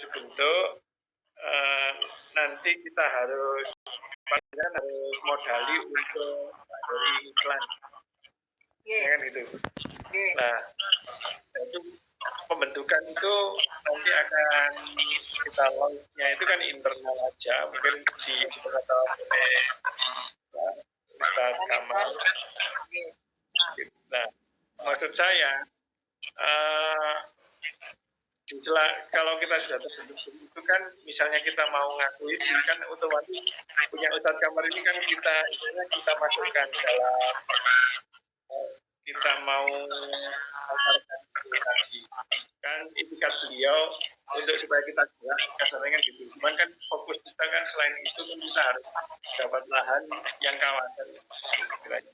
dibentuk, nanti kita harus modali untuk dari iklan, ya kan gitu. Nah, itu pembentukan itu nanti akan kita launch-nya itu kan internal aja, mungkin di beberapa oleh Ustadz Kamal. Nah, maksud saya kalau kita sudah terbentuk itu kan, misalnya kita mau ngakui sih kan otomatis punya Ustadz Kamal ini kan kita masukkan dalam kita mau pasarkan tadi kan itikat beliau untuk supaya kita gerak kasarnya kan gitu. Cuman kan fokus kita kan selain itu kan kita harus dapat lahan yang kawasan istilahnya.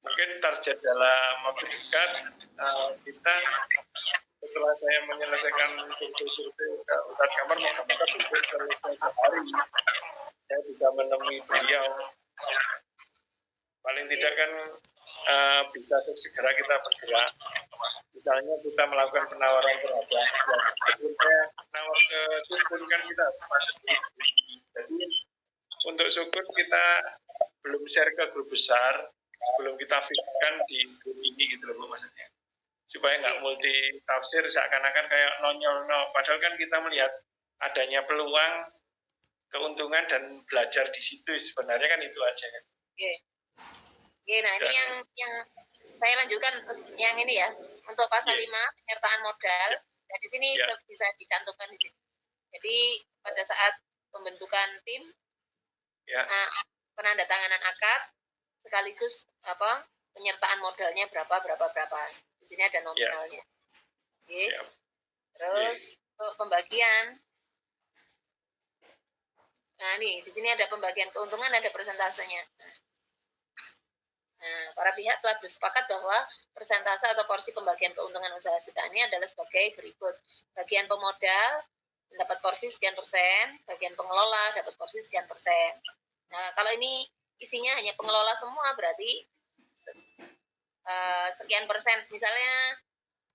Mungkin target dalam waktu dekat kita setelah saya menyelesaikan survei ke Ustadz Kamar, maka bisa selesai sehari saya bisa menemui beliau. Paling tidak kan bisa segera kita bergerak. Misalnya kita melakukan penawaran terhadap sebelum saya nawar ke sukun kan kita harus masuk dulu. Jadi untuk sukun kita belum share ke grup besar sebelum kita fitkan di grup ini gitu loh Bu, maksudnya. Supaya nggak multi tafsir seakan-akan kayak nonyol, padahal kan kita melihat adanya peluang, keuntungan dan belajar di situ sebenarnya kan itu aja kan. Oke, nah ini yang saya lanjutkan yang ini ya, untuk pasal 5 penyertaan modal. Nah di sini bisa dicantumkan di sini. Jadi pada saat pembentukan tim, penandatanganan akad sekaligus penyertaan modalnya berapa. Di sini ada nominalnya. Oke. Terus untuk pembagian, nah nih di sini ada pembagian keuntungan, ada persentasenya. Nah, para pihak telah bersepakat bahwa persentase atau porsi pembagian keuntungan usaha tani adalah sebagai berikut. Bagian pemodal mendapat porsi sekian persen, bagian pengelola dapat porsi sekian persen. Nah, kalau ini isinya hanya pengelola semua, berarti sekian persen, misalnya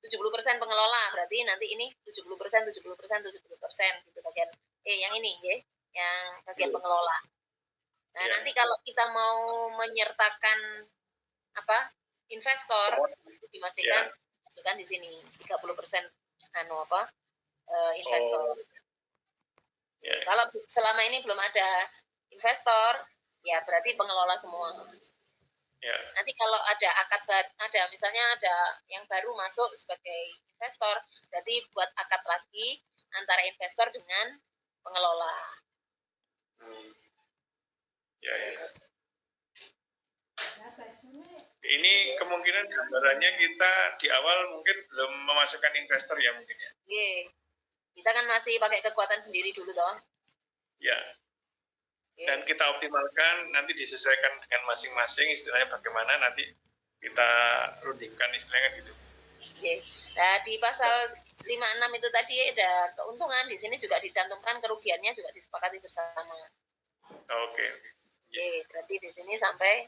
70% pengelola, berarti nanti ini 70%, 70% gitu bagian yang ini ya, yang bagian pengelola. Nah, nanti kalau kita mau menyertakan investor itu dimasukkan di sini 30% investor. Kalau selama ini belum ada investor, ya berarti pengelola semua. Nanti kalau ada akad misalnya ada yang baru masuk sebagai investor, berarti buat akad lagi antara investor dengan pengelola. Ini kemungkinan gambarannya kita di awal mungkin belum memasukkan investor ya mungkin ya. Kita kan masih pakai kekuatan sendiri dulu toh. Dan kita optimalkan, nanti disesuaikan dengan masing-masing istilahnya bagaimana nanti kita rundingkan istilahnya gitu. Nah di pasal 56 itu tadi ada keuntungan, di sini juga dicantumkan kerugiannya juga disepakati bersama. Berarti di sini sampai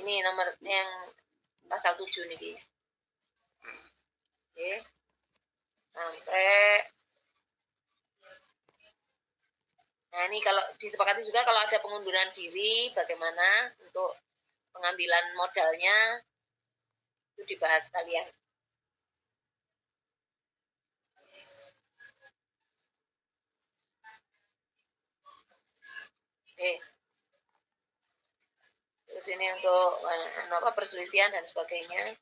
ini nomor yang pasal 7 nih. Sampai nah ini kalau disepakati juga kalau ada pengunduran diri bagaimana untuk pengambilan modalnya itu dibahas kalian. Terus ini untuk perselisihan dan sebagainya.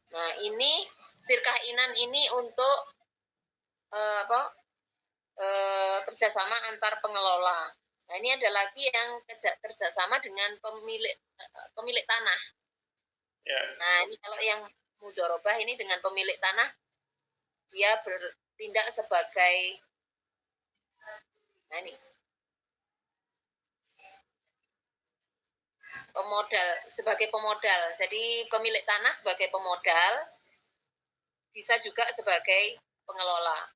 Nah ini sirkah inan ini untuk kerjasama antar pengelola. Nah ini ada lagi yang kerjasama dengan pemilik tanah. Nah ini kalau yang mudharabah ini dengan pemilik tanah, dia bertindak sebagai pemodal. Jadi pemilik tanah sebagai pemodal, bisa juga sebagai pengelola.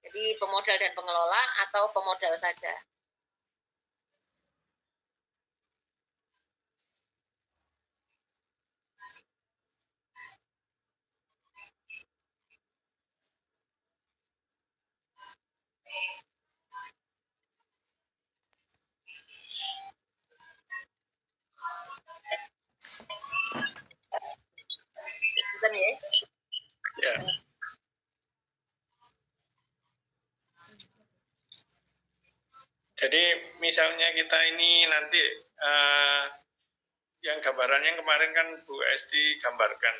Jadi pemodal dan pengelola atau pemodal saja. misalnya kita ini nanti yang gambarannya kemarin kan Bu Esti gambarkan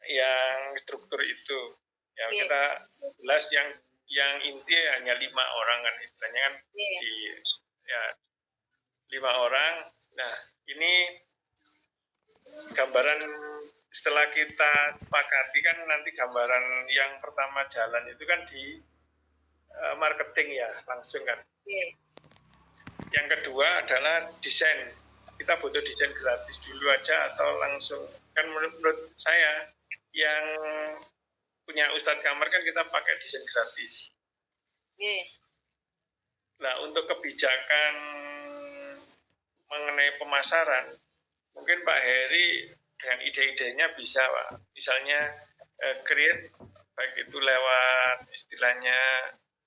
yang struktur itu, yang kita jelas yang inti hanya 5 orang kan istilahnya kan di ya 5 orang. Nah ini gambaran setelah kita sepakati kan nanti gambaran yang pertama jalan itu kan di marketing ya langsung kan. Yang kedua adalah desain. Kita butuh desain gratis dulu aja atau langsung, kan menurut saya yang punya Ustadz Kamar kan kita pakai desain gratis. Nah untuk kebijakan mengenai pemasaran, mungkin Pak Heri dengan ide-idenya bisa Pak, misalnya create baik itu lewat istilahnya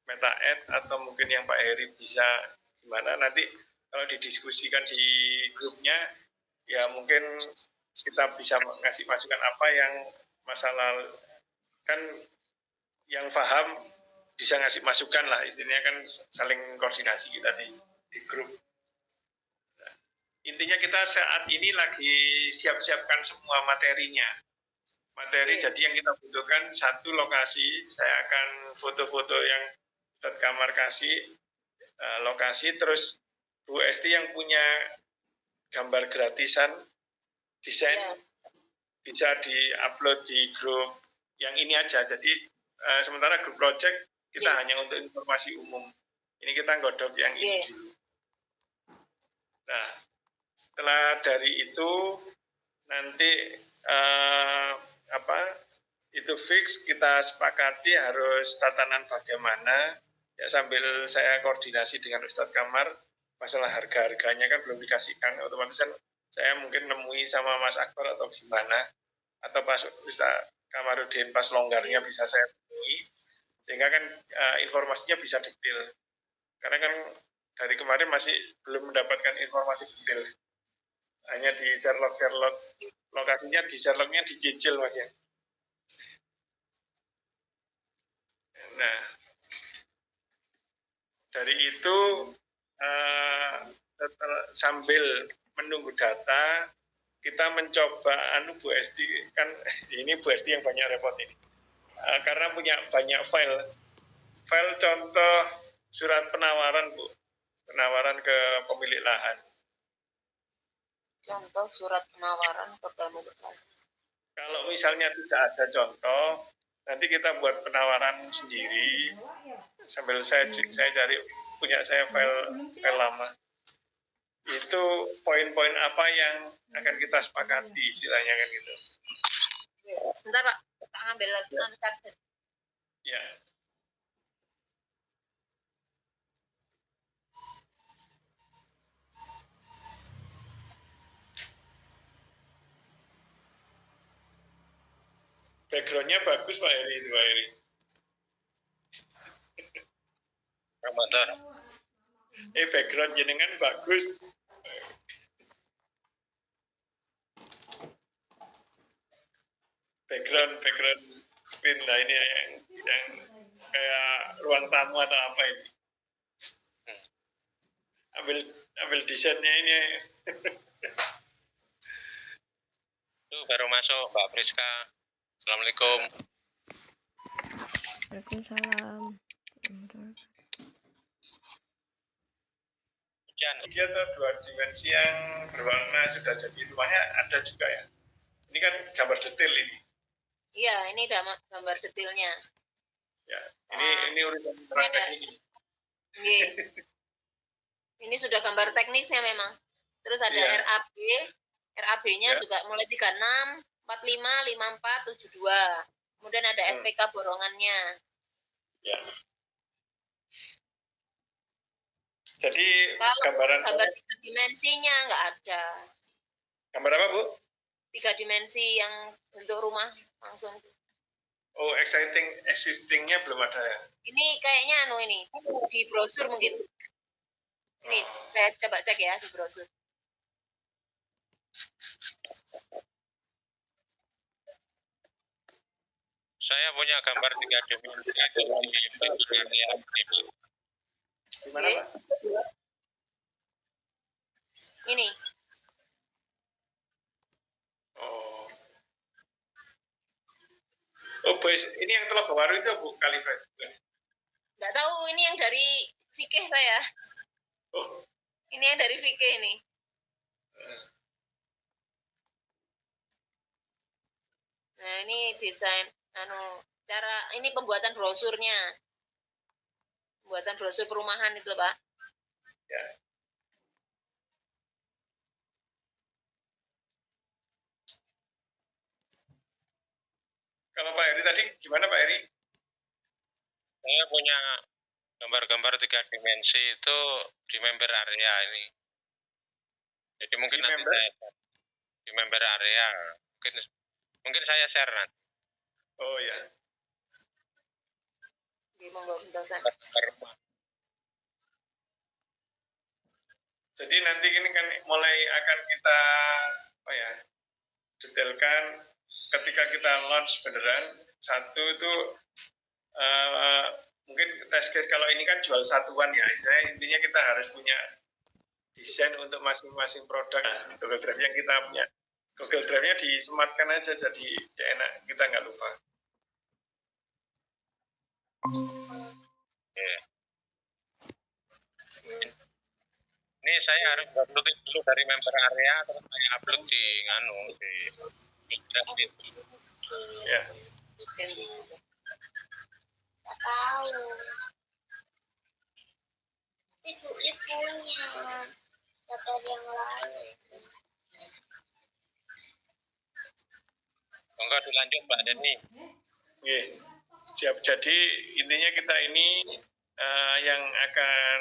meta ad atau mungkin yang Pak Heri bisa gimana nanti kalau didiskusikan di grupnya ya mungkin kita bisa ngasih masukan apa yang masalah kan yang paham bisa ngasih masukan lah, intinya kan saling koordinasi kita di grup. Nah, intinya kita saat ini lagi siap-siapkan semua materinya. Jadi yang kita butuhkan satu lokasi, saya akan foto-foto yang Ustadz Kamar kasih lokasi, terus Bu Esti yang punya gambar gratisan desain bisa di-upload di grup yang ini aja. Jadi sementara grup project kita hanya untuk informasi umum. Ini kita godok yang ini dulu. Nah, setelah dari itu nanti itu fix, kita sepakati harus tatanan bagaimana. Ya sambil saya koordinasi dengan Ustadz Kamar, masalah harga-harganya kan belum dikasihkan, otomatis kan saya mungkin nemui sama Mas Akbar atau gimana, atau pas Ustadz Kamarudin pas longgarnya bisa saya temui, sehingga kan informasinya bisa detail. Karena kan dari kemarin masih belum mendapatkan informasi detail, hanya di Sherlock, lokasinya di Sherlocknya dicicil Mas ya. Nah, dari itu sambil menunggu data, kita mencoba Bu Esti, kan ini Bu Esti yang banyak repot ini, karena punya banyak file contoh surat penawaran Bu, penawaran ke pemilik lahan. Contoh surat penawaran ke pemilik lahan. Kalau misalnya tidak ada contoh, nanti kita buat penawaran sendiri sambil saya cari, punya saya file lama. Itu poin-poin apa yang akan kita sepakati istilahnya kan gitu. Sebentar Pak, kita ngambil kartu. Ya. Backgroundnya bagus Pak Heri itu Pak Heri. Ramadan. Background jenengan bagus. Background spin lah ini yang kayak ruang tamu atau apa ini. Ambil desainnya ini. Itu baru masuk Mbak Priska. Assalamualaikum. Waalaikumsalam. Dia tuh 2 dimensi yang berwarna sudah jadi rumahnya ada juga ya. Ini kan gambar detail ini. Iya, ini gambar detailnya. Ya, ini urusan terangkat ini. Ini sudah gambar teknisnya memang. Terus ada RAB-nya juga mulai 36, 45, 54, 72. Kemudian ada SPK borongannya. Ya. Jadi gambar 3 dimensinya nggak ada. Gambar apa Bu? 3 dimensi yang bentuk rumah langsung. Oh, existingnya belum ada ya? Ini kayaknya ini di brosur mungkin. Ini saya coba cek ya di brosur. Saya punya gambar 3 dimensi. Gimana Pak? Ini. Oh. Oh, boys, ini yang Teluk Bawaru itu Bu Khalifah? Nggak tahu, ini yang dari fikih saya. Oh. Ini yang dari fikih ini. Nah, ini desain cara ini pembuatan brosurnya. Pembuatan brosur perumahan itu, Pak. Ya. Kalau Pak Heri tadi gimana Pak Heri? Saya punya gambar-gambar 3 dimensi itu di member area ini. Jadi mungkin Di nanti member? di member area mungkin saya share nanti. Oh ya. Jadi nanti ini kan mulai akan kita detailkan ketika kita launch beneran. Satu itu mungkin test case, kalau ini kan jual satuan ya, istilahnya intinya kita harus punya desain untuk masing-masing produk. Google Drive yang kita punya, Google Drive-nya disematkan aja jadi enak, kita nggak lupa. Ini saya harus upload dulu dari member area, terus saya upload di Ya. Tahu. Itu punya atau yang lain. Enggak dilanjut Mbak Deni. Oke. Siap. Jadi intinya kita ini yang akan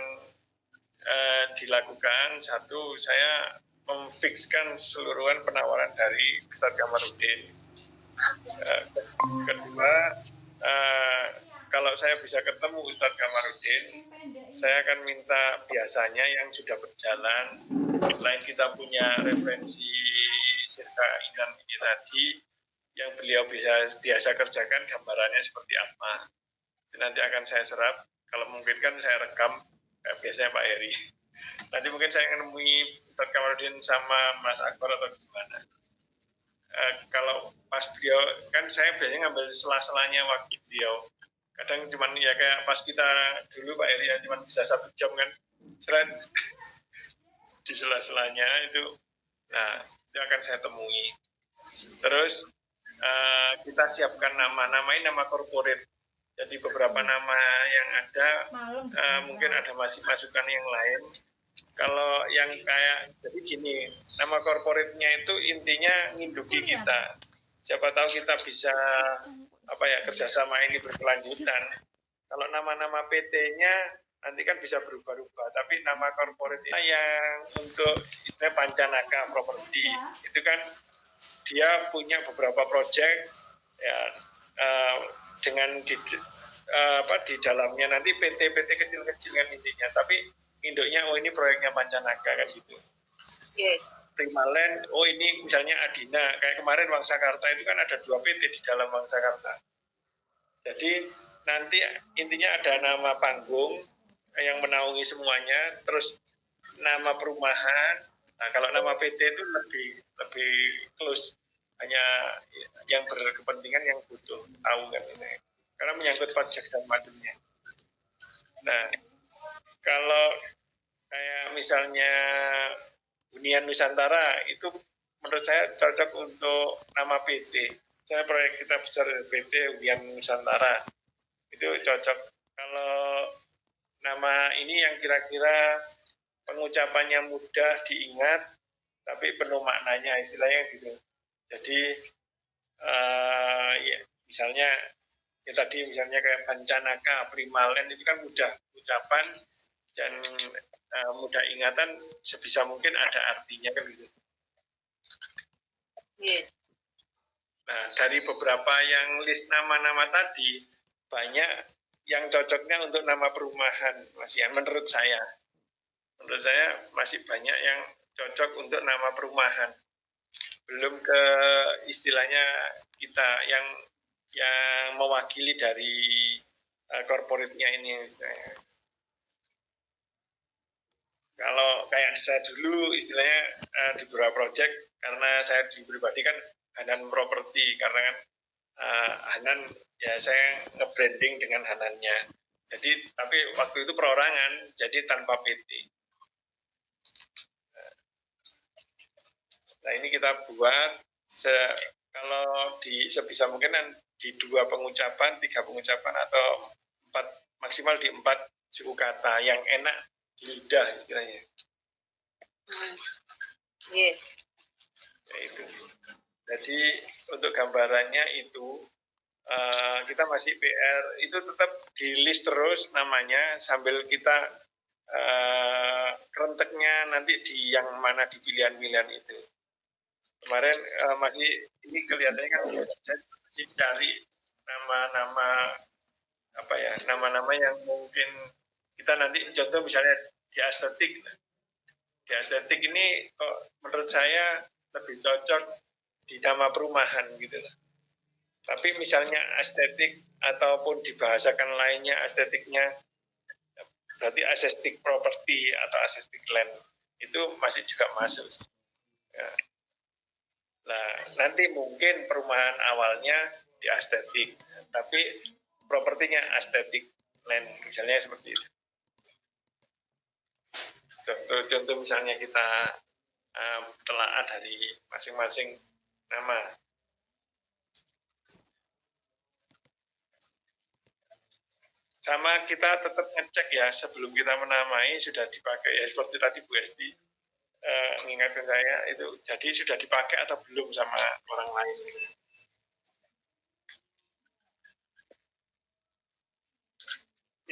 dilakukan, satu, saya memfikskan seluruhan penawaran dari Ustadz Kamarudin. Kedua, kalau saya bisa ketemu Ustadz Kamarudin, saya akan minta biasanya yang sudah berjalan, selain kita punya referensi Sirka Inan ini tadi, yang beliau biasa kerjakan gambarannya seperti apa. Nanti akan saya serap, kalau mungkin kan saya rekam, biasanya Pak Heri. Nanti mungkin saya menemui Ustadz Kamarudin sama Mas Akbar atau gimana. Kalau pas beliau, kan saya biasanya ngambil sela-selanya waktu beliau. Kadang cuman ya kayak pas kita dulu Pak Heri ya cuman bisa 1 jam kan, seret di sela-selanya itu. Nah, itu akan saya temui. Terus kita siapkan nama-namanya nama korporat. Jadi beberapa nama yang ada, mungkin ada masih masukan yang lain. Kalau yang kayak, jadi gini, nama korporatnya itu intinya nginduki kita. Siapa tahu kita bisa kerjasama ini berkelanjutan. Kalau nama-nama PT-nya nanti kan bisa berubah-ubah, tapi nama korporatnya yang untuk Pancanaka Property itu kan dia punya beberapa proyek ya, dengan di dalamnya nanti PT-PT kecil-kecil kan intinya, tapi induknya ini proyeknya Pancanaka kan gitu. Primaland, ini misalnya Adina, kayak kemarin Wangsakarta itu kan ada 2 PT di dalam Wangsakarta. Jadi nanti intinya ada nama panggung yang menaungi semuanya, terus nama perumahan. Nah, kalau nama PT itu lebih close, hanya yang berkepentingan yang butuh tahu kan ini, karena menyangkut pajak dan macamnya. Nah, kalau kayak misalnya Hunian Nusantara itu menurut saya cocok untuk nama PT. Misalnya proyek kita besar PT Hunian Nusantara itu cocok. Kalau nama ini yang kira-kira pengucapannya mudah diingat tapi penuh maknanya, istilahnya gitu. Jadi ya, misalnya ya tadi misalnya kayak Pancanaka, Primaland itu kan mudah ucapan dan mudah ingatan, sebisa mungkin ada artinya kan gitu. Nah, dari beberapa yang list nama-nama tadi, banyak yang cocoknya untuk nama perumahan, Mas Ian, menurut saya. Menurut saya masih banyak yang cocok untuk nama perumahan. Belum ke istilahnya kita yang mewakili dari korporatnya ini istilahnya. Kalau kayak saya dulu istilahnya di beberapa project, karena saya di pribadi kan Hanan Property, karena kan Hanan ya saya nge-branding dengan Hanannya. Jadi tapi waktu itu perorangan, jadi tanpa PT. Nah ini kita buat kalau sebisa mungkin di 2 pengucapan, 3 pengucapan atau 4, maksimal di 4 suku kata yang enak di lidah istilahnya. Yeah. Ya itu. Jadi untuk gambarannya itu kita masih PR, itu tetap di list terus namanya sambil kita kerenteknya nanti di yang mana di pilihan-pilihan itu. Kemarin masih ini kelihatannya kan saya masih cari nama-nama apa ya, nama-nama yang mungkin kita nanti contoh misalnya di estetik. Di estetik ini kok menurut saya lebih cocok di nama perumahan gitu lah. Tapi misalnya estetik ataupun dibahasakan lainnya estetiknya, berarti estetik property atau estetik land itu masih juga masuk. Ya. Nah, nanti mungkin perumahan awalnya di estetik, tapi propertinya estetik land, misalnya seperti itu. Contoh misalnya kita telaah dari masing-masing nama. Sama kita tetap ngecek ya sebelum kita menamai sudah dipakai ya, seperti tadi Bu Esti mengingatkan saya itu, jadi sudah dipakai atau belum sama orang lain.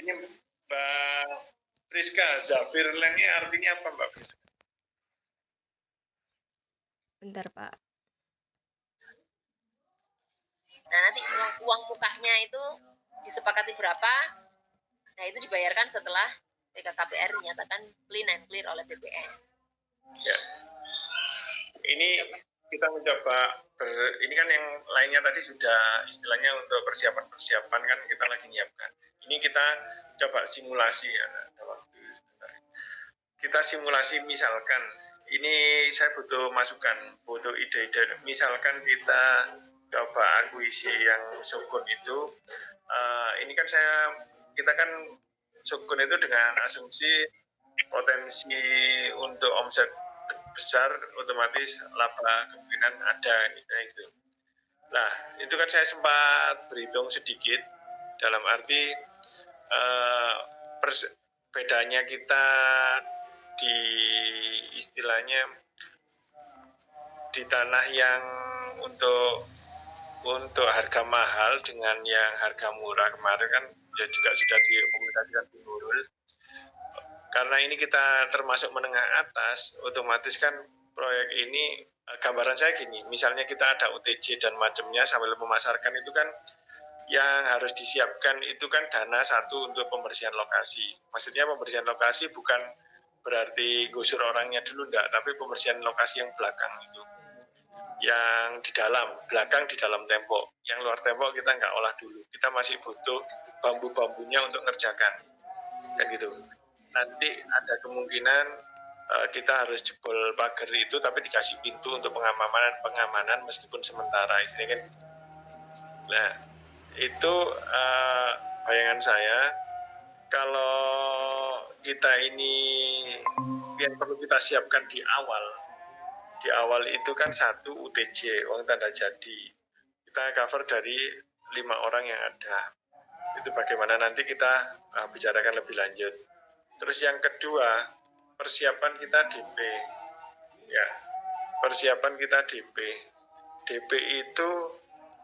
Ini Mbak Priska, Zafirland ini artinya apa Mbak Priska? Bentar Pak. Nah nanti uang mukanya itu disepakati berapa, nah itu dibayarkan setelah PKKPR dinyatakan clean and clear oleh BPN. Ya, ini kita mencoba ini kan yang lainnya tadi sudah istilahnya untuk persiapan kan kita lagi nyiapkan. Ini kita coba simulasi ya, kita simulasi misalkan ini saya butuh masukan, butuh ide-ide. Misalkan kita coba akuisisi yang sukun itu, ini kan kita kan sukun itu dengan asumsi potensi untuk omset besar, otomatis laba kemungkinan ada gitu. Nah, itu kan saya sempat berhitung sedikit dalam arti bedanya kita di istilahnya di tanah yang untuk harga mahal dengan yang harga murah kemarin kan ya juga sudah dikomunikasikan di Nurul. Karena ini kita termasuk menengah atas, otomatis kan proyek ini gambaran saya gini, misalnya kita ada UTJ dan macamnya sambil memasarkan itu kan yang harus disiapkan itu kan dana satu untuk pembersihan lokasi. Maksudnya pembersihan lokasi bukan berarti gusur orangnya dulu enggak, tapi pembersihan lokasi yang belakang itu. Yang di dalam, belakang di dalam tembok. Yang luar tembok kita enggak olah dulu. Kita masih butuh bambu-bambunya untuk ngerjakan. Kan gitu. Nanti ada kemungkinan kita harus jebol pagar itu tapi dikasih pintu untuk pengamanan meskipun sementara. Istilahnya kan. Nah, itu bayangan saya kalau kita ini yang perlu kita siapkan di awal itu kan 1 UTJ, uang tanda jadi, kita cover dari 5 orang yang ada, itu bagaimana nanti kita bicarakan lebih lanjut. Terus yang kedua, persiapan kita DP ya, persiapan kita DP itu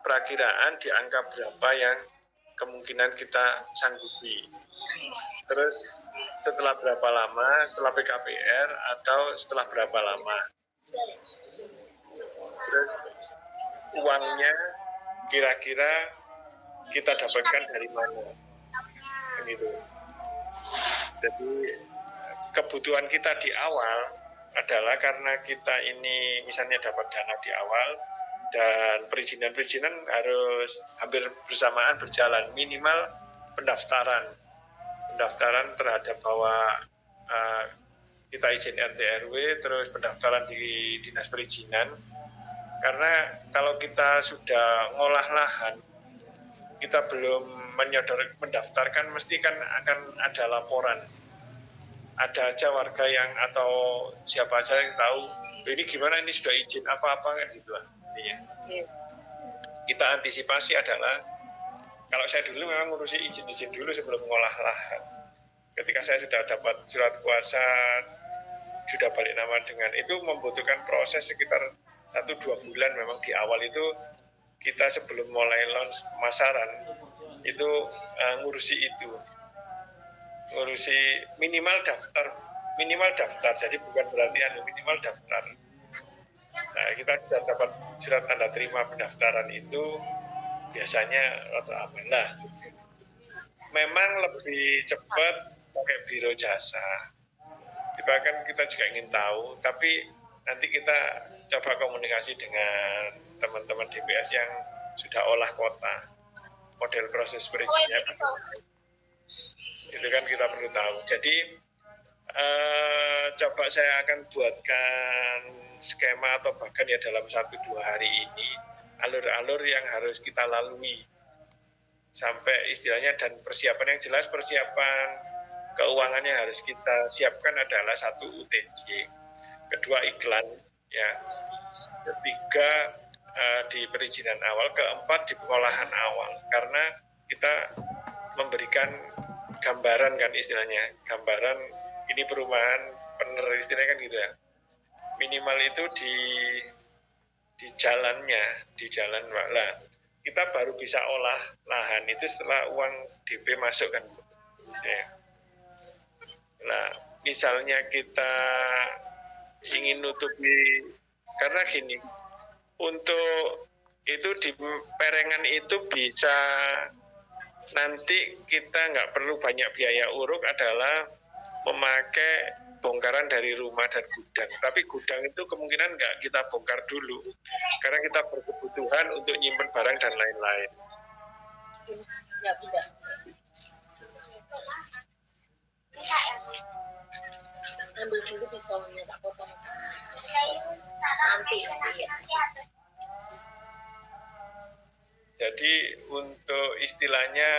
perakiraan di angka berapa yang kemungkinan kita sanggupi. Terus setelah berapa lama, setelah PKPR atau setelah berapa lama. Terus uangnya kira-kira kita dapatkan dari mana. Begitu. Jadi kebutuhan kita di awal adalah karena kita ini misalnya dapat dana di awal, dan perizinan harus hampir bersamaan berjalan, minimal pendaftaran terhadap bahwa kita izin RT RW, terus pendaftaran di dinas perizinan. Karena kalau kita sudah ngolah lahan, kita belum mendaftarkan, mesti kan akan ada laporan. Ada aja warga yang atau siapa aja yang tahu, ini gimana, ini sudah izin apa-apa kan gitu lah. Kita antisipasi adalah, kalau saya dulu memang ngurusi izin-izin dulu sebelum mengolah lahan. Ketika saya sudah dapat surat kuasa, sudah balik nama dengan itu, membutuhkan proses sekitar 1-2 bulan. Memang di awal itu kita sebelum mulai launch pemasaran itu ngurusi itu, ngurusi minimal daftar, jadi bukan berarti minimal daftar. Nah, kita sudah dapat surat tanda terima pendaftaran itu biasanya rata aman lah. Memang lebih cepat pakai biro jasa. Bahkan kita juga ingin tahu, tapi nanti kita coba komunikasi dengan teman-teman DPS yang sudah olah kota, model proses perizinannya. Itu kan kita perlu tahu. Jadi coba saya akan buatkan skema atau bahkan ya dalam 1-2 hari ini alur-alur yang harus kita lalui sampai istilahnya, dan persiapan yang jelas, persiapan keuangannya harus kita siapkan adalah 1 UTJ, 2 iklan, ya, 3 di perizinan awal, 4 di pengolahan awal, karena kita memberikan gambaran kan istilahnya, gambaran ini perumahan bener istilahnya kan gitu ya, minimal itu di jalannya, di jalan lah. Kita baru bisa olah lahan itu setelah uang DP masuk kan. Nah, misalnya kita ingin nutupi, karena gini, untuk itu di perengan itu bisa nanti kita nggak perlu banyak biaya uruk adalah memakai bongkaran dari rumah dan gudang. Tapi gudang itu kemungkinan nggak kita bongkar dulu, karena kita berkebutuhan untuk nyimpen barang dan lain-lain. Ya, tidak. Ambil dulu pisaunya, tak potong. Nanti ya. Jadi untuk istilahnya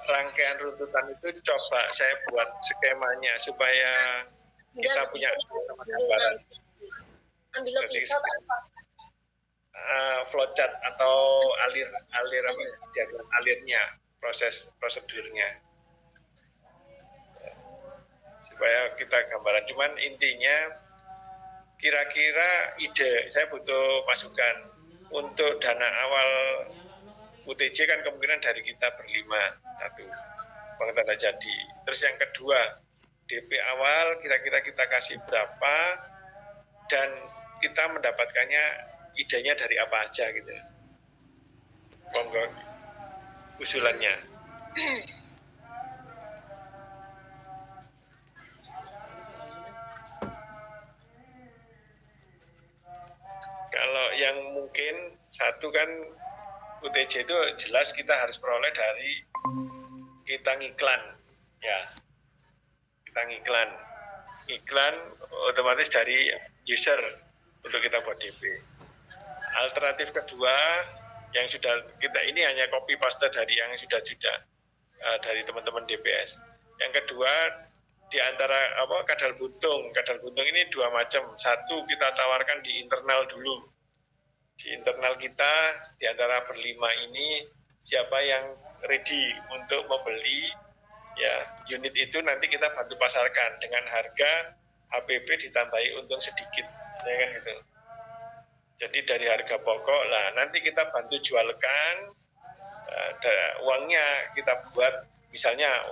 rangkaian runtutan itu coba saya buat skemanya supaya kita punya gambaran. Ambil pisau tak pas. Flowchart atau diagram alirnya, proses prosedurnya, supaya kita gambaran. Cuman intinya kira-kira ide, saya butuh masukan untuk dana awal UTJ kan kemungkinan dari kita berlima, 1 bank tanda jadi. Terus yang kedua, DP awal kira-kira kita kasih berapa dan kita mendapatkannya idenya dari apa aja gitu. Monggo usulannya. Kalau yang mungkin 1 kan UTJ itu jelas kita harus peroleh dari kita ngiklan, ya, kita ngiklan otomatis dari user untuk kita buat DP. Alternatif kedua yang sudah kita ini hanya copy paste dari yang sudah dari teman-teman DPS. Yang kedua di antara kadal buntung ini 2 macam. 1 kita tawarkan di internal dulu. Di internal kita, di antara berlima ini, siapa yang ready untuk membeli ya unit itu, nanti kita bantu pasarkan dengan harga HPP ditambahi untung sedikit, ya kan gitu. Jadi dari harga pokok lah, nanti kita bantu jualkan, uangnya kita buat, misalnya,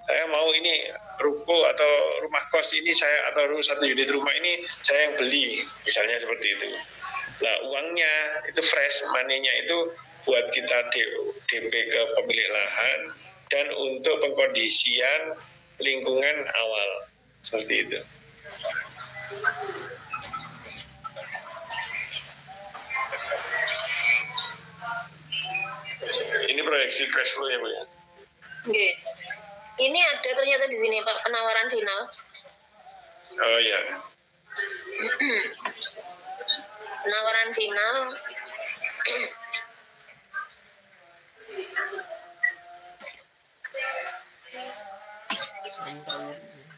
saya mau ini ruko atau rumah kos ini saya, atau 1 unit rumah ini saya yang beli, misalnya seperti itu. Nah, uangnya itu fresh money-nya itu buat kita DP ke pemilik lahan dan untuk pengkondisian lingkungan awal, seperti itu. Ini proyeksi cash flow ya, Bu ya. Oke. Ini ada ternyata di sini Pak, penawaran final. Oh ya. Penawaran final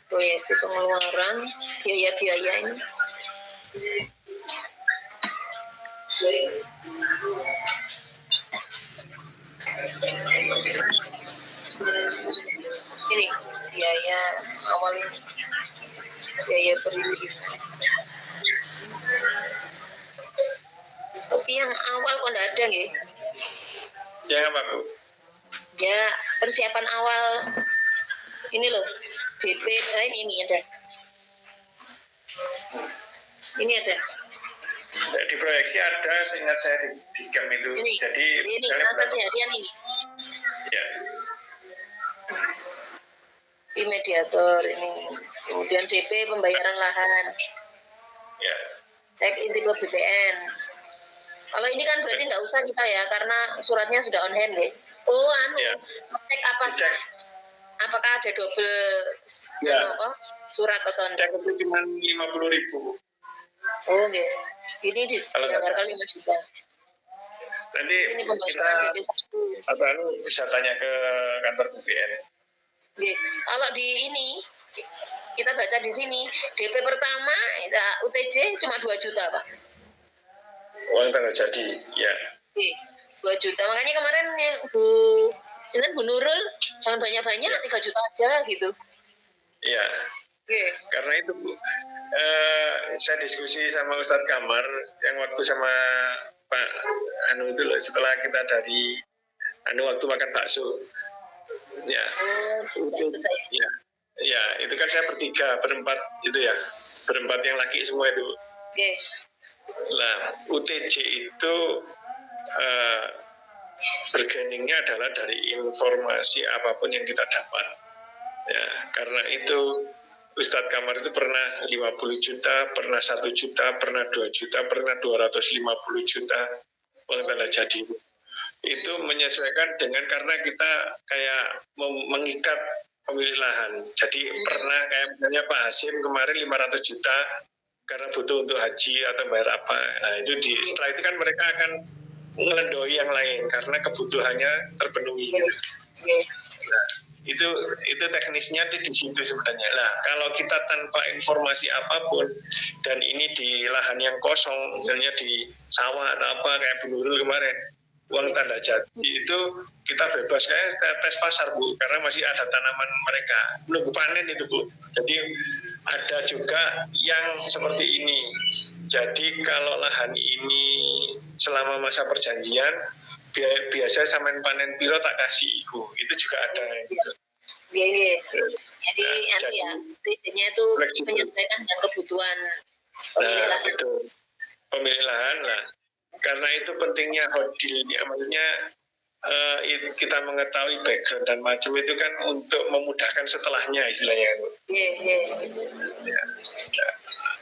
proyeksi pengeluaran biaya-biaya ini. Ini biaya awal ini, biaya perizinan. Tapi yang awal kok nggak ada nggih? Yang apa Bu? Ya persiapan awal ini loh, BP ini ada. Ini ada. Di proyeksi ada, seingat saya di GAM itu. Ini, jadi ini transaksi harian ini. Ya. Di mediator ini. Kemudian DP pembayaran lahan. Ya. Cek inti ke BPN. Kalau ini kan berarti nggak usah kita ya, karena suratnya sudah on hand ya. Oh, Ya. Cek apakah ada double Ya. surat atau enggak? Cek itu cuma 50.000. Oh, oke. Ini dianggarkan 5 juta. Nanti Ini kita bisa tanya ke kantor BPN. Oke. Kalau di ini kita baca di sini DP pertama UTJ cuma 2 juta Pak. Uang tanda jadi, ya. Oke, 2 juta. Makanya kemarin yang Bu Nurul jangan banyak-banyak, 3 juta aja gitu. Iya. Oke. Karena itu Bu, saya diskusi sama Ustadz Kamar yang waktu sama Pak Anu itu loh, setelah kita dari waktu makan bakso. Ya. Ya, itu kan saya berempat itu ya. Berempat yang laki semua itu. Oke. Nah, UTJ itu bergeningnya adalah dari informasi apapun yang kita dapat. Ya, karena itu Ustadz Kamar itu pernah 50 juta, pernah 1 juta, pernah 2 juta, pernah 250 juta uang tanda jadi. Itu menyesuaikan dengan karena kita kayak mengikat pemilik lahan. Jadi pernah kayak misalnya Pak Hasim kemarin 500 juta karena butuh untuk haji atau bayar apa. Nah itu setelah itu kan mereka akan ngelendoi yang lain karena kebutuhannya terpenuhi. Gitu. Nah, itu teknisnya di situ sebenarnya. Nah, kalau kita tanpa informasi apapun dan ini di lahan yang kosong, misalnya di sawah atau apa kayak Bu Nurul kemarin, uang tanda jadi itu kita bebas kayak tes pasar Bu, karena masih ada tanaman mereka menunggu panen itu Bu. Jadi ada juga yang seperti ini. Jadi kalau lahan ini selama masa perjanjian biasa sampean panen piro tak kasih itu juga ada gitu. Iya. Jadi izinnya itu menyesuaikan dengan kebutuhan pemilik lahan. Betul. Pemilik lahan lah. Karena itu pentingnya hodil, maksudnya kita mengetahui background dan macam itu kan untuk memudahkan setelahnya istilahnya. Iya. Ya.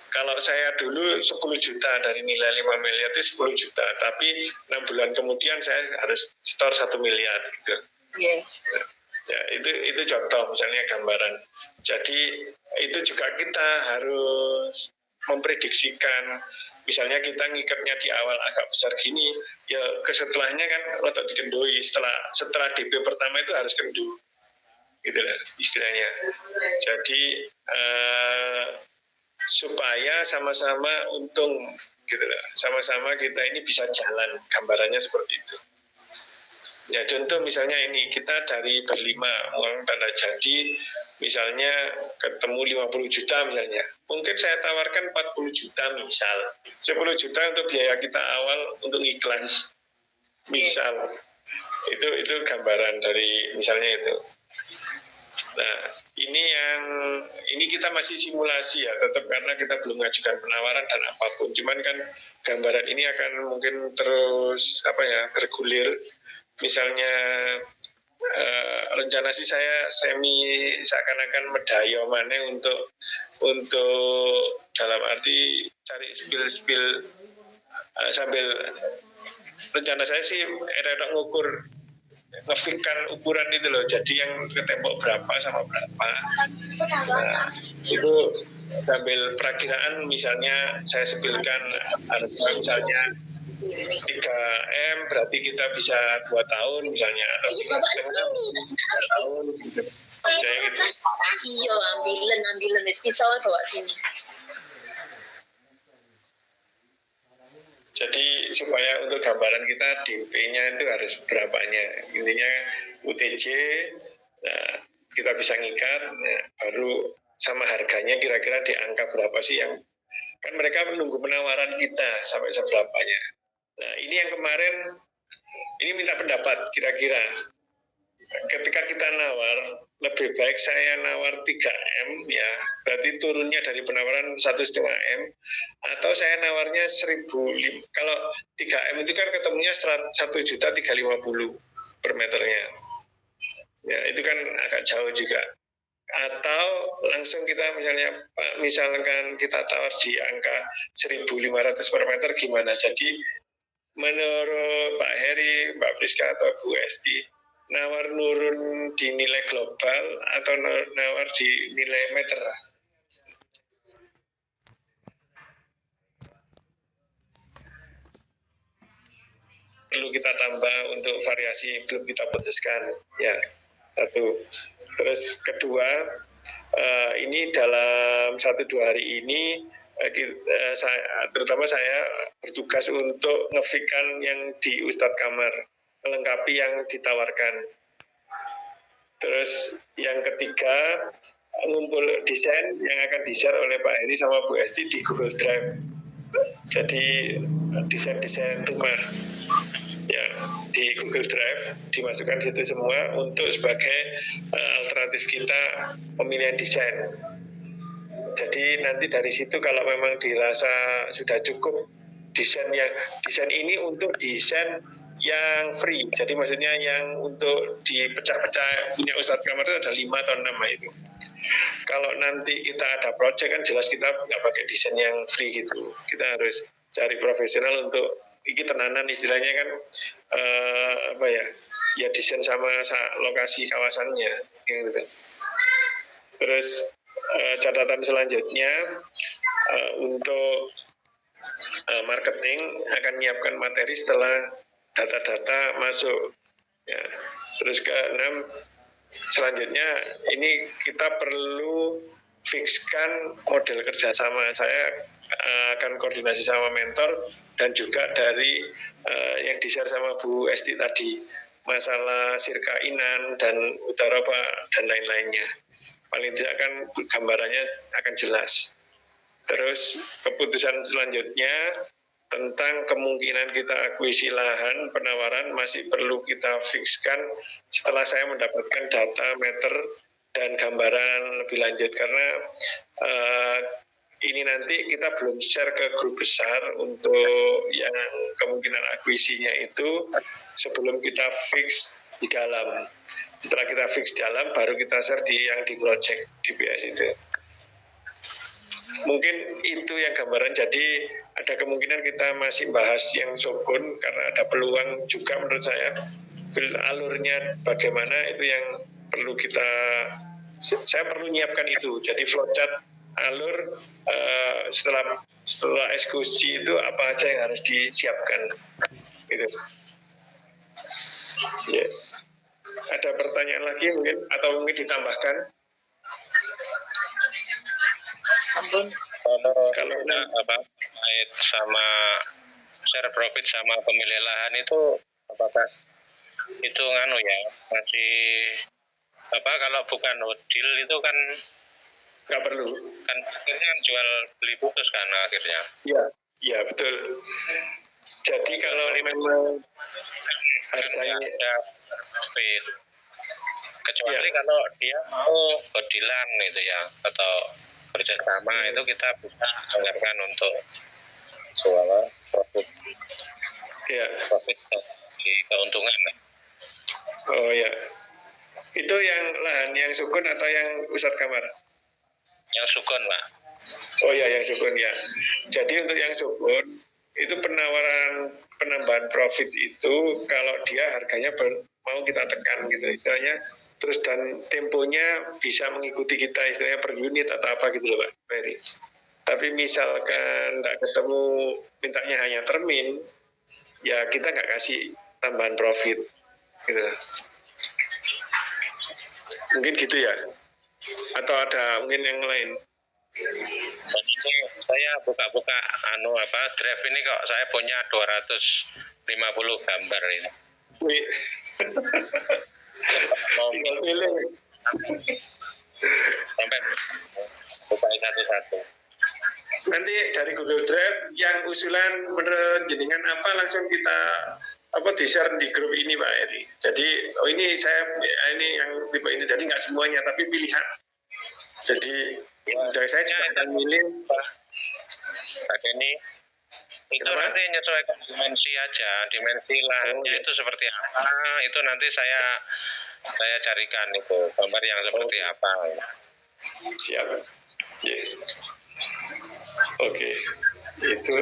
Kalau saya dulu 10 juta dari nilai 5 miliar itu 10 juta, tapi 6 bulan kemudian saya harus setor 1 miliar gitu. Iya. Ya, itu contoh misalnya gambaran. Jadi itu juga kita harus memprediksikan. Misalnya kita ngikatnya di awal agak besar gini, ya kesetelahnya kan rotok dikendoi. Setelah DP pertama itu harus kendu, gitu lah istilahnya. Jadi supaya sama-sama untung, gitu lah. Sama-sama kita ini bisa jalan. Gambarannya seperti itu. Ya contoh misalnya ini kita dari berlima uang tanda jadi misalnya ketemu 50 juta misalnya, mungkin saya tawarkan 40 juta misal, 10 juta untuk biaya kita awal untuk iklan misal, itu gambaran dari misalnya itu. Nah ini kita masih simulasi ya, tetap karena kita belum mengajukan penawaran dan apapun, cuman kan gambaran ini akan mungkin terus bergulir. Misalnya rencana sih saya seakan-akan medayo maneh untuk dalam arti cari spill sambil rencana saya sih ada ngukur ngefikkan ukuran itu loh, jadi yang ke tembok berapa sama berapa. Nah, itu sambil perakiraan, misalnya saya sebutkan harga misalnya 3M berarti kita bisa 2 tahun misalnya, atau 3 tahun gitu. Kayak gitu. Iya, ambilen pisau bawa sini. Jadi supaya untuk gambaran kita DP-nya itu harus berapanya, intinya UTJ, nah, kita bisa ngikat, nah, baru sama harganya kira-kira di angka berapa sih, yang kan mereka menunggu penawaran kita sampai seberapanya. Nah ini yang kemarin, ini minta pendapat kira-kira ketika kita nawar, lebih baik saya nawar 3M ya, berarti turunnya dari penawaran 1,5 M, atau saya nawarnya 1.000. Kalau 3M itu kan ketemunya 1.350.000 per meternya, ya itu kan agak jauh juga. Atau langsung kita misalkan kita tawar di angka 1.500 per meter gimana. Jadi menurut Pak Heri, Mbak Priska atau Bu Esti, nawar nurun di nilai global atau nawar di nilai meter? Perlu kita tambah untuk variasi, belum kita putuskan ya, satu. Terus kedua, ini dalam 1-2 hari ini terutama saya bertugas untuk ngefikkan yang di Ustadz Kamar, melengkapi yang ditawarkan. Terus yang ketiga, ngumpul desain yang akan di-share oleh Pak Heri sama Bu Esti di Google Drive. Jadi desain-desain rumah ya di Google Drive dimasukkan situ semua untuk sebagai alternatif kita pemilihan desain. Jadi nanti dari situ kalau memang dirasa sudah cukup desain ini untuk desain yang free, jadi maksudnya yang untuk dipecah-pecah punya Ustadz Kamar itu ada 5 atau 6 itu. Kalau nanti kita ada project kan jelas kita nggak pakai desain yang free gitu, kita harus cari profesional untuk ini tenanan istilahnya kan ya desain sama lokasi kawasannya gitu. Terus catatan selanjutnya untuk marketing akan menyiapkan materi setelah data-data masuk ya. Terus ke-6 selanjutnya ini kita perlu fixkan model kerjasama. Saya akan koordinasi sama mentor dan juga dari yang di-share sama Bu Esti tadi, masalah Sirka Inan dan Utaroba dan lain-lainnya. Paling tidak kan gambarannya akan jelas. Terus keputusan selanjutnya tentang kemungkinan kita akuisisi lahan penawaran masih perlu kita fixkan setelah saya mendapatkan data meter dan gambaran lebih lanjut, karena ini nanti kita belum share ke grup besar untuk yang kemungkinan akuisisinya itu sebelum kita fix di dalam. Setelah kita fix di dalam baru kita share yang di project DPS itu. Mungkin itu yang gambaran. Jadi ada kemungkinan kita masih bahas yang sukun karena ada peluang juga menurut saya. Alurnya bagaimana itu yang perlu saya perlu nyiapkan itu. Jadi flowchart alur setelah eksekusi itu apa aja yang harus disiapkan gitu. Yeah. Ada pertanyaan lagi mungkin atau mungkin ditambahkan? Kalau terkait sama share profit sama pemilih lahan itu apakah itu masih kalau bukan deal itu kan nggak perlu kan akhirnya kan jual beli putus kan akhirnya. Iya betul. Jadi kalau memang harganya ada profit, kecuali kalau dia mau bedilan itu ya atau kerjasama itu kita bisa anggarkan untuk suara profit di keuntungan. Oh ya, itu yang lahan yang sukun atau yang Ustadz Kamar? Yang sukun Pak. Oh ya, yang sukun ya. Jadi untuk yang sukun itu penawaran penambahan profit itu kalau dia harganya mau kita tekan gitu istilahnya, terus dan temponya bisa mengikuti kita istilahnya per unit atau apa gitu loh Pak Ferry. Tapi misalkan nggak ketemu mintanya hanya termin, ya kita nggak kasih tambahan profit gitu. Mungkin gitu ya, atau ada mungkin yang lain. Dan itu saya buka-buka draft ini kok saya punya 250 gambar ini. Wih. Tinggal pilih. Sampai buka satu-satu. Nanti dari Google Drive yang usulan menurut jenengan apa langsung kita di-share di grup ini Pak Eri. Jadi ini yang tipe ini, jadi nggak semuanya tapi pilihan. Jadi dari saya juga akan milih Pak ini itu nanti menyesuaikan dimensi aja, dimensi lahannya itu seperti apa, itu nanti saya carikan itu gambar yang seperti apa. Siap. Yes. Oke. Itu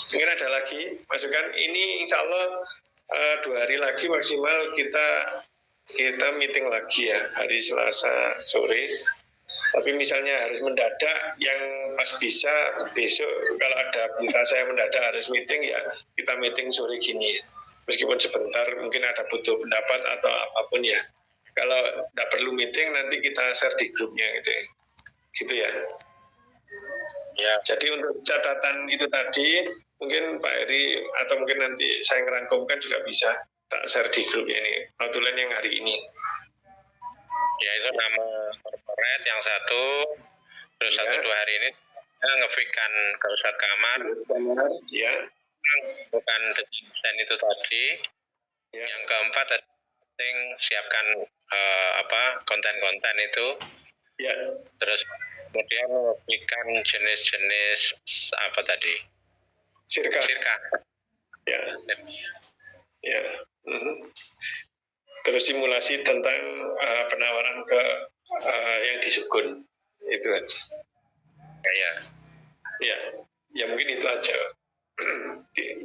mungkin ada lagi masukan. Ini insya Allah 2 hari lagi maksimal kita meeting lagi ya, hari Selasa sore. Tapi misalnya harus mendadak yang pas bisa besok, kalau ada berita saya mendadak harus meeting ya kita meeting sore gini. Meskipun sebentar mungkin ada butuh pendapat atau apapun ya. Kalau tidak perlu meeting nanti kita share di grupnya gitu ya. Ya, jadi untuk catatan itu tadi mungkin Pak Eri atau mungkin nanti saya ngerangkumkan juga bisa tak share di grupnya ini. Notulen yang hari ini. Ya itu nama corporate yang satu, terus ya. 1-2 hari ini ngefikkan ke Ustadz Kamar, ya. Bukan desain itu tadi. Ya. Yang keempat penting siapkan konten-konten itu. Ya. Terus kemudian ngefikkan jenis-jenis apa tadi? Sirka. Ya. Ya. Terus simulasi tentang penawaran ke yang disukun itu aja. Ya mungkin itu aja.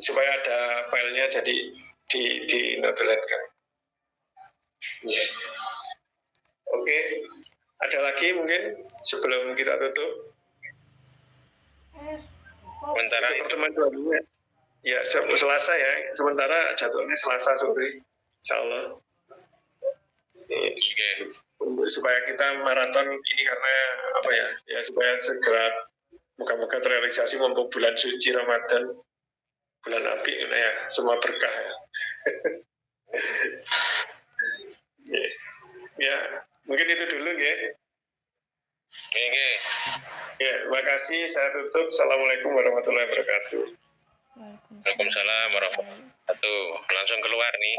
Supaya ada filenya jadi di notulenkan. Ya. Oke. Ada lagi mungkin sebelum kita tutup. Sementara pertemuan dua ya Selasa ya. Sementara jadwalnya Selasa sore. Insyaallah. Supaya kita maraton ini karena ya supaya segera moga-moga terrealisasi mumpung bulan suci Ramadan, bulan api ya, semua berkah ya. Ya mungkin itu dulu ya. Ya, terima kasih. Saya tutup. Assalamualaikum warahmatullahi wabarakatuh. Waalaikumsalam warahmatullahi wabarakatuh. Langsung keluar nih.